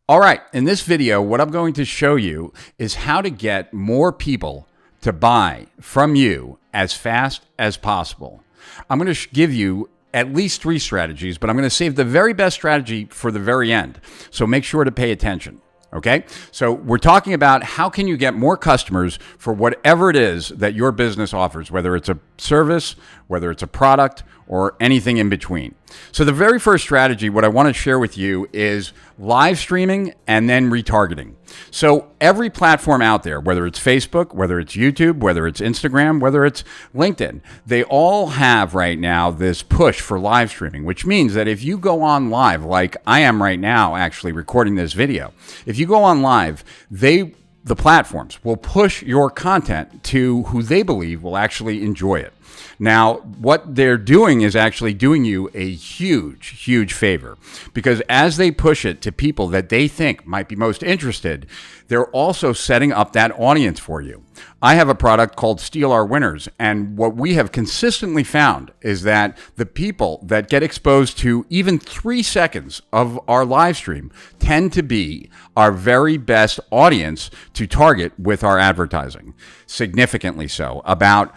All right, in this video, what I'm going to show you is how to get more people to buy from you as fast as possible. I'm going to give you at least 3 strategies, but I'm going to save the very best strategy for the very end. So make sure to pay attention. Okay, so we're talking about how can you get more customers for whatever it is that your business offers, whether it's a service, whether it's a product, or anything in between. So the very first strategy, what I want to share with you is live streaming and then retargeting. So every platform out there, whether it's Facebook, whether it's YouTube, whether it's Instagram, whether it's LinkedIn, they all have right now this push for live streaming, which means that if you go on live, like I am right now actually recording this video, if you go on live, the platforms will push your content to who they believe will actually enjoy it. Now, what they're doing is actually doing you a huge, huge favor, because as they push it to people that they think might be most interested, they're also setting up that audience for you. I have a product called Steal Our Winners, and what we have consistently found is that the people that get exposed to even 3 seconds of our live stream tend to be our very best audience to target with our advertising, significantly so, about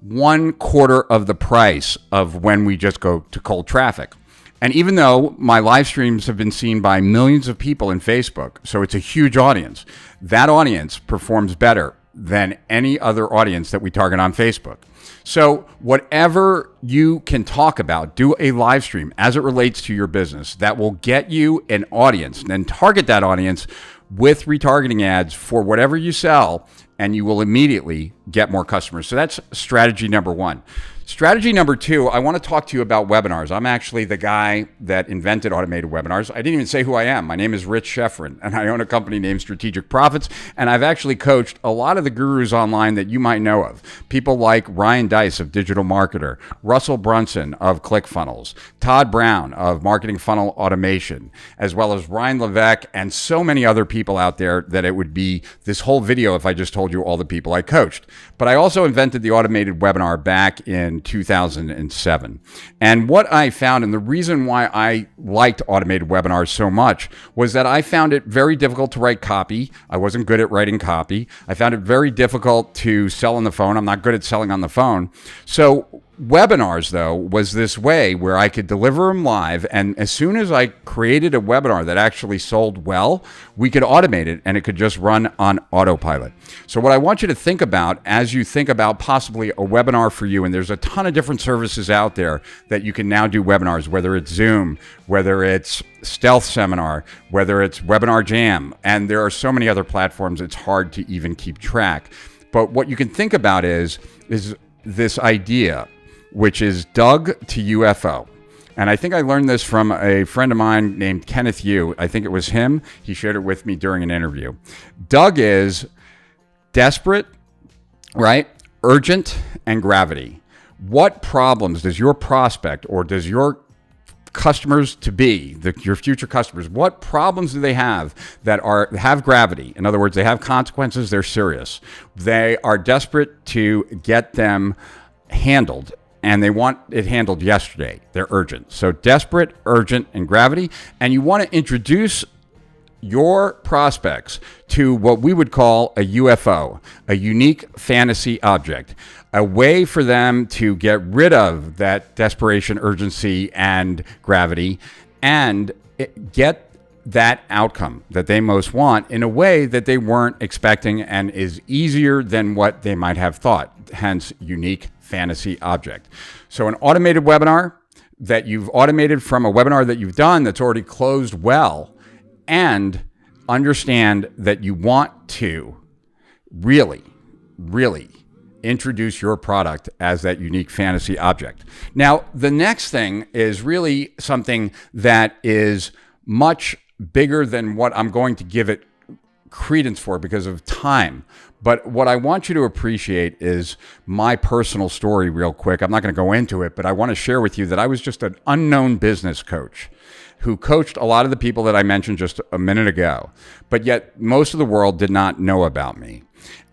1/4 of the price of when we just go to cold traffic. And even though my live streams have been seen by millions of people in Facebook, so it's a huge audience, that audience performs better than any other audience that we target on Facebook. So whatever you can talk about, do a live stream as it relates to your business that will get you an audience, and then target that audience with retargeting ads for whatever you sell, and you will immediately get more customers. So that's strategy number 1. Strategy number 2, I want to talk to you about webinars. I'm actually the guy that invented automated webinars. I didn't even say who I am. My name is Rich Sheffrin, and I own a company named Strategic Profits, and I've actually coached a lot of the gurus online that you might know of. People like Ryan Deiss of Digital Marketer, Russell Brunson of ClickFunnels, Todd Brown of Marketing Funnel Automation, as well as Ryan Levesque, and so many other people out there that it would be this whole video if I just told you all the people I coached. But I also invented the automated webinar back in 2007. And what I found, and the reason why I liked automated webinars so much, was that I found it very difficult to write copy. I wasn't good at writing copy. I found it very difficult to sell on the phone. I'm not good at selling on the phone. So webinars, though, was this way where I could deliver them live, and as soon as I created a webinar that actually sold well, we could automate it and it could just run on autopilot. So what I want you to think about as you think about possibly a webinar for you, and there's a ton of different services out there that you can now do webinars, whether it's Zoom, whether it's Stealth Seminar, whether it's Webinar Jam, and there are so many other platforms it's hard to even keep track. But what you can think about is this idea, which is Doug to UFO. And I think I learned this from a friend of mine named Kenneth Yu. I think it was him. He shared it with me during an interview. Doug is desperate, right? Urgent, and gravity. What problems does your prospect, or does your customers to be, your future customers, what problems do they have that have gravity? In other words, they have consequences, they're serious. They are desperate to get them handled, and they want it handled yesterday. They're urgent. So desperate, urgent, and gravity. And you want to introduce your prospects to what we would call a UFO, a unique fantasy object, a way for them to get rid of that desperation, urgency, and gravity, and get that outcome that they most want in a way that they weren't expecting and is easier than what they might have thought, hence unique fantasy object. So an automated webinar that you've automated from a webinar that you've done that's already closed well, and understand that you want to really, really introduce your product as that unique fantasy object. Now, the next thing is really something that is much bigger than what I'm going to give it credence for because of time. But what I want you to appreciate is my personal story real quick. I'm not going to go into it, but I want to share with you that I was just an unknown business coach who coached a lot of the people that I mentioned just a minute ago. But yet most of the world did not know about me.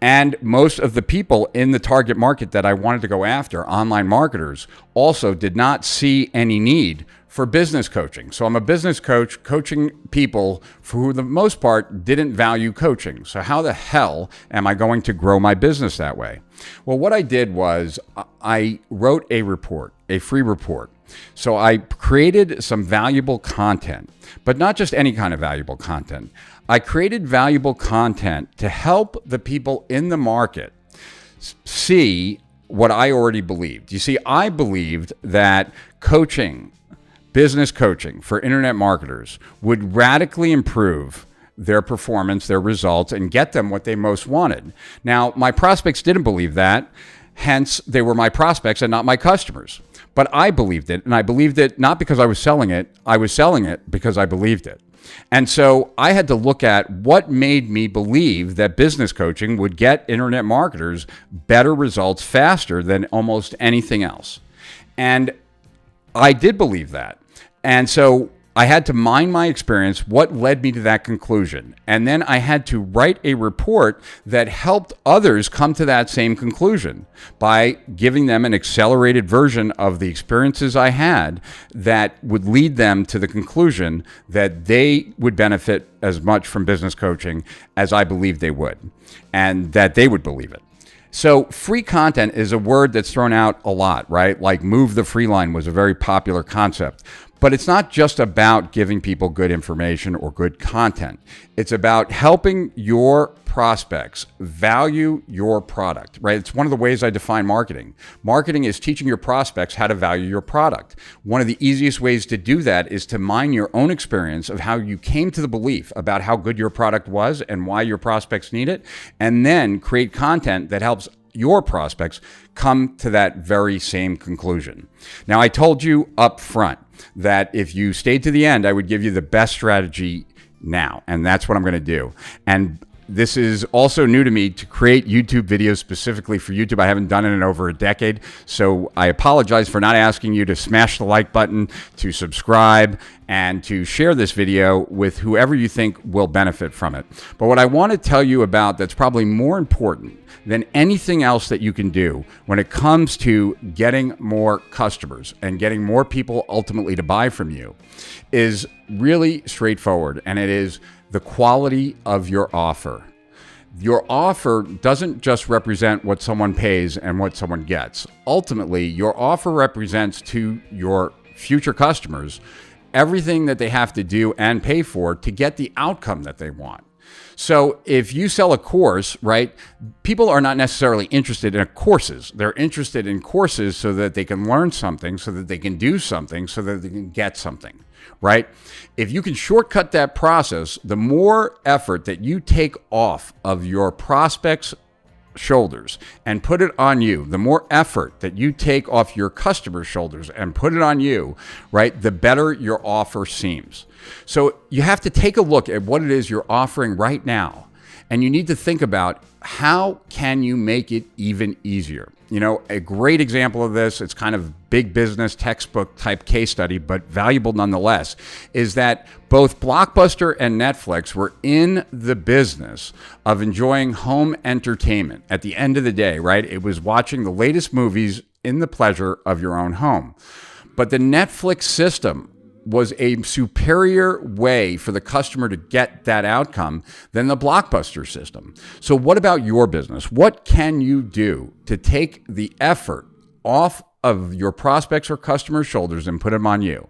And most of the people in the target market that I wanted to go after, online marketers, also did not see any need for business coaching. So I'm a business coach coaching people who, for the most part, didn't value coaching. So how the hell am I going to grow my business that way? Well, what I did was I wrote a report, a free report. So I created some valuable content, but not just any kind of valuable content. I created valuable content to help the people in the market see what I already believed. You see, I believed that coaching, business coaching for internet marketers would radically improve their performance, their results, and get them what they most wanted. Now, my prospects didn't believe that. Hence, they were my prospects and not my customers. But I believed it, and I believed it not because I was selling it because I believed it. And so I had to look at what made me believe that business coaching would get internet marketers better results faster than almost anything else. And I did believe that. And so I had to mine my experience, what led me to that conclusion. And then I had to write a report that helped others come to that same conclusion by giving them an accelerated version of the experiences I had that would lead them to the conclusion that they would benefit as much from business coaching as I believed they would, and that they would believe it. So free content is a word that's thrown out a lot, right? Like move the free line was a very popular concept. But it's not just about giving people good information or good content. It's about helping your prospects value your product, right? It's one of the ways I define marketing. Marketing is teaching your prospects how to value your product. One of the easiest ways to do that is to mine your own experience of how you came to the belief about how good your product was and why your prospects need it, and then create content that helps your prospects come to that very same conclusion. Now, I told you up front that if you stayed to the end, I would give you the best strategy now, and that's what I'm going to do. And this is also new to me to create YouTube videos specifically for YouTube. I haven't done it in over a decade, so I apologize for not asking you to smash the like button, to subscribe, and to share this video with whoever you think will benefit from it. But what I want to tell you about that's probably more important than anything else that you can do when it comes to getting more customers and getting more people ultimately to buy from you is really straightforward, and it is the quality of your offer. Your offer doesn't just represent what someone pays and what someone gets. Ultimately, your offer represents to your future customers everything that they have to do and pay for to get the outcome that they want. So if you sell a course, right, people are not necessarily interested in courses. They're interested in courses so that they can learn something, so that they can do something, so that they can get something, right? If you can shortcut that process, the more effort that you take off of your prospects' shoulders and put it on you, the more effort that you take off your customers' shoulders and put it on you, right, the better your offer seems. So you have to take a look at what it is you're offering right now, and you need to think about how can you make it even easier. You know, a great example of this, it's kind of big business textbook type case study, but valuable nonetheless, is that both Blockbuster and Netflix were in the business of enjoying home entertainment. At the end of the day, right, it was watching the latest movies in the pleasure of your own home. But the Netflix system was a superior way for the customer to get that outcome than the Blockbuster system. So what about your business? What can you do to take the effort off of your prospects or customers' shoulders and put them on you?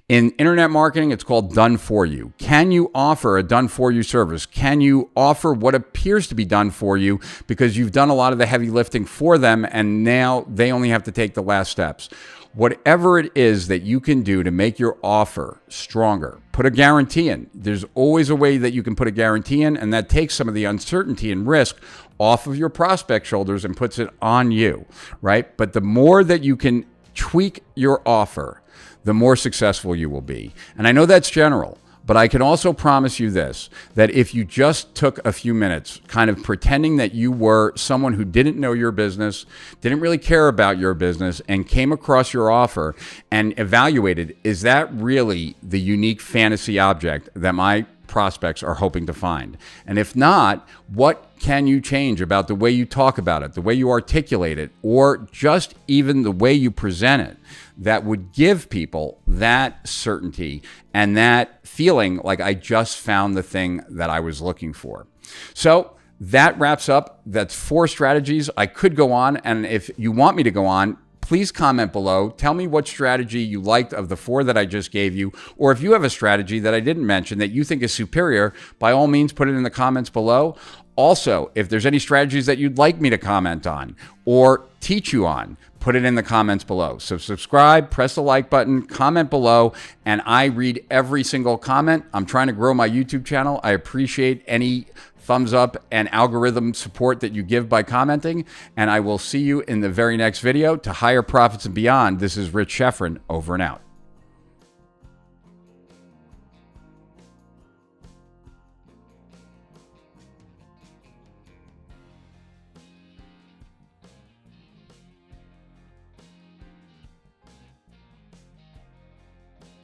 In internet marketing, it's called done for you. Can you offer a done for you service? Can you offer what appears to be done for you because you've done a lot of the heavy lifting for them and now they only have to take the last steps? Whatever it is that you can do to make your offer stronger, put a guarantee in. There's always a way that you can put a guarantee in, and that takes some of the uncertainty and risk off of your prospect shoulders and puts it on you, right? But the more that you can tweak your offer, the more successful you will be. And I know that's general, but I can also promise you this, that if you just took a few minutes kind of pretending that you were someone who didn't know your business, didn't really care about your business, and came across your offer and evaluated, is that really the unique fantasy object that my prospects are hoping to find? And if not, what can you change about the way you talk about it, the way you articulate it, or just even the way you present it that would give people that certainty and that feeling like I just found the thing that I was looking for? So that wraps up. That's 4 strategies. I could go on, and if you want me to go on, please comment below. Tell me what strategy you liked of the 4 that I just gave you, or if you have a strategy that I didn't mention that you think is superior, by all means, put it in the comments below. Also, if there's any strategies that you'd like me to comment on or teach you on, put it in the comments below. So subscribe, press the like button, comment below, and I read every single comment. I'm trying to grow my YouTube channel. I appreciate any thumbs up and algorithm support that you give by commenting, and I will see you in the very next video. To higher profits and beyond, this is Rich Schefren, over and out.